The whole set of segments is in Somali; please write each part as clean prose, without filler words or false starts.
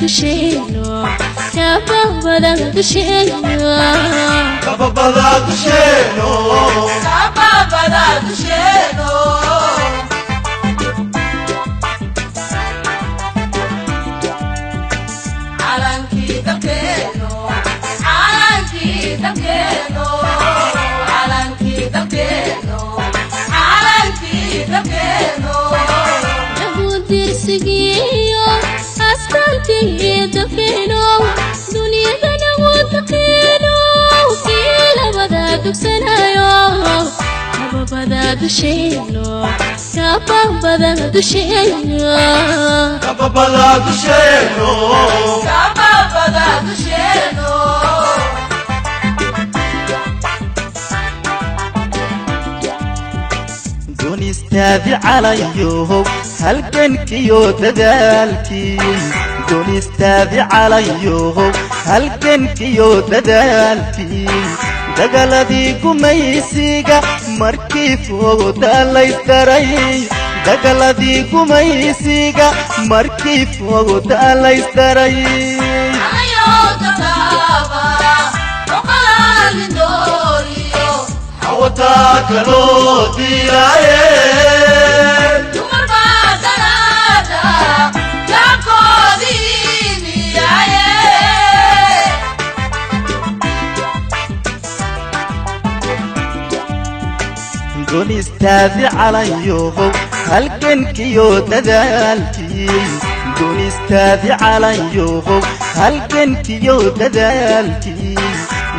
dusheno kababada dusheno kababada dusheno kababada dusheno alanki dalkeno alanki dalkeno alanki dalkeno alanki dalkeno dirsigiyo astanti dalkeno duniyadana wadaqeno kila wada dugsanayo kababada dusheno kababada dusheno kababada dusheno kababada dusheno استاذي عليهم هلكنك يو ددالكي دون استاذي عليهم هلكنك يو ددالكي دقلدي قميسيقا مركي فوق دالايستري دقلدي قميسيقا مركي فوق دالايستري ayo tataba oqalan doriyo حوتاك لو ديرايه dumar badanada yaaqoodiniyaye دون استاذي عليهم هلكنك يو ددالكي دون استاذي عليهم هلكنك يو ددالكي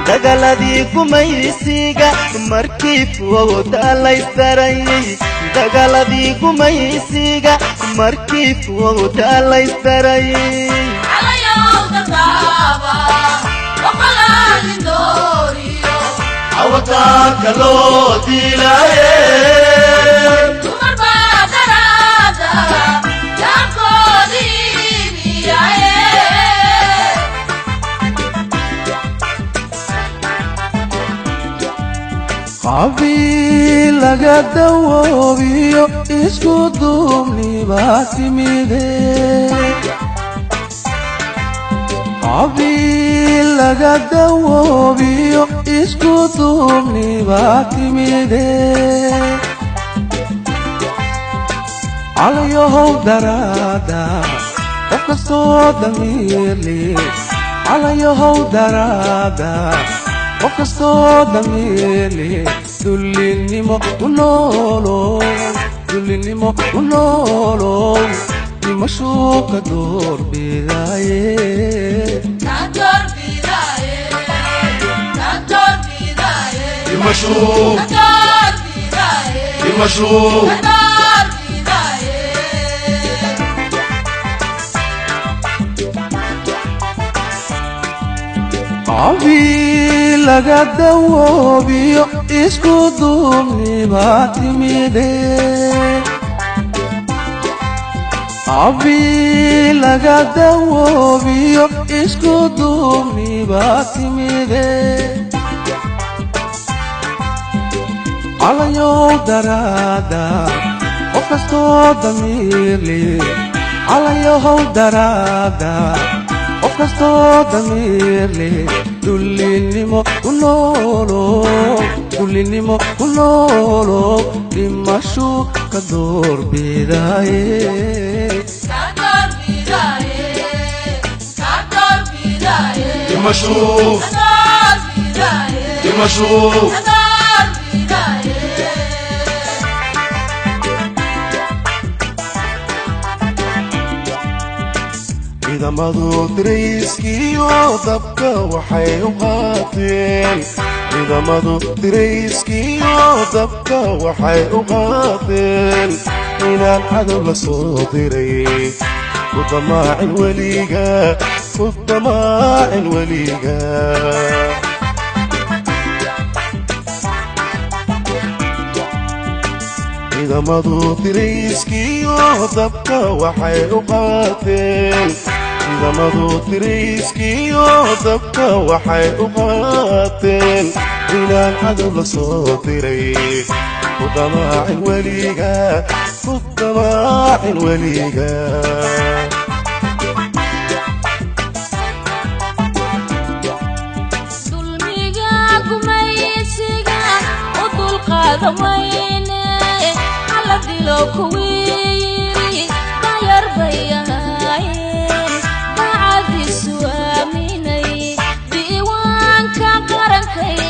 دقلدي قميسيقا مركي فوق دالايستري دقلدي قميسيقا مركي فوق دالايستري ayo tataba oqalan doriyo حوتاك لو ديرايه dumar badanada yaaqoodiniyaye قبيل قدوبيو اسكو دومني باتميدي قبيل قدوبيو اسكو دومني باتميدي على يهو درادا وقصو دميرلي على يهو درادا وقصو دميرلي دولينيمو ونولو دولينيمو ونولو نمشوك دور بداية nador bidaye nador bidaye يمشوا nador bidaye يمشوا nador bidaye قبيل قدوبيو اسكو دومني باتميدي قبيل قدوبيو اسكو دومني باتميدي على يوم درادا وقصو دميرلي على يوم درادا وقصو دميرلي دولينيمو ونولو دولينيمو ونولو دمشو كدور بداية nador bidaye nador bidaye يمشوا nador bidaye يمشوا nador bidaye ciidamadu dirayskiyo dabka waxay u qaateen ciidamadu dirayskiyo dabka waxay u qaateen inaan cadow la soo diray ku damaacin weliga ku damaacin weliga ciidamadu dirayskiyo dabka waxay u qaateen ciidamadu dirayskiyo dabka waxay u qaateen inaan cadow la soo diray ku damaacin weliga ku damaacin weliga qaadamayne alla dilo kuwiiri dayar bayahaayeen daacadiisu aaminay diiwaanka qarankay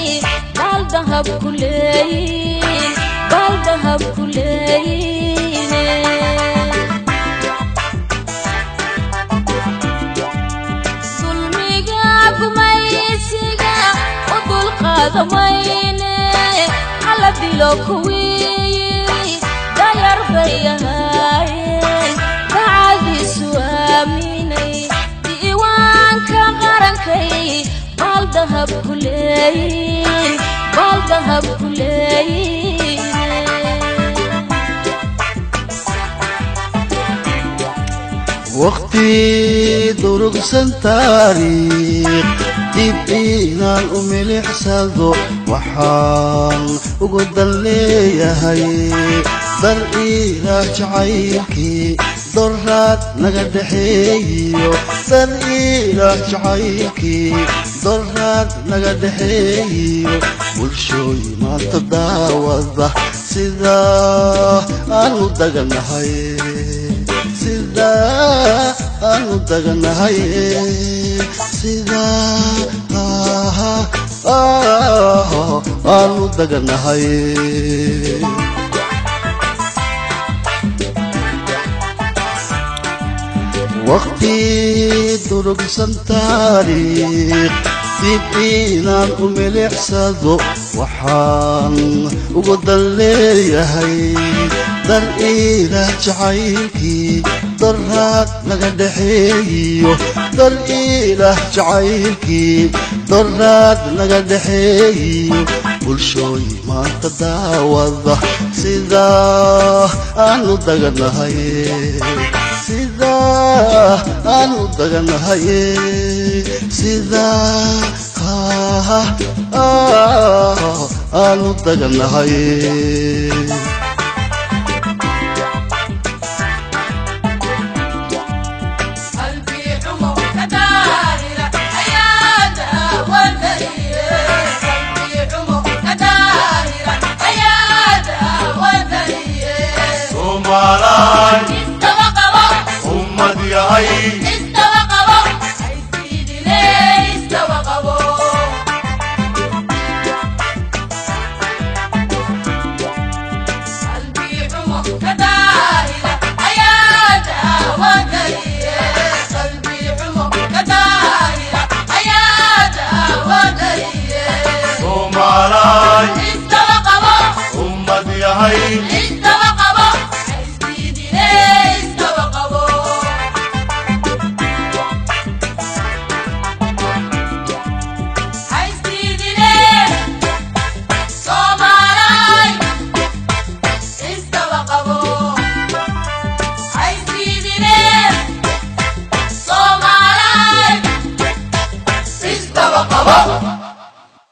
baal dahab ku leeyiin baal dahab ku leeyiin dulmiga gumaysiga u dulqaadamayne alla dilo kuwiiri dayar bayahaayeen daacadiisu aaminay diiwaanka qarankay baal dahab ku leeyiin baal dahab ku leeyiin waqti durugsan taariikh dib inaan u milixsado waxaan ugu dan leeyahay dar ilaah jacaylkii doraad naga dhexeeyo dar ilaah jacaylkii doraad naga dhexeeyo bulshooy maanta daawada sida aanu daganahay sida aanu daganahay sida aanu daganahay waqti durugsan taariikh dib inaan u milixsado waxaan ugu dan leeyahay dar ilaah jacaylkii doraad naga dhexeeyo dar ilaah jacaylkii doraad naga dhexeeyo bulshooy maanta daawada sida aanu daganahay sida aanu daganahay sida aanu daganahay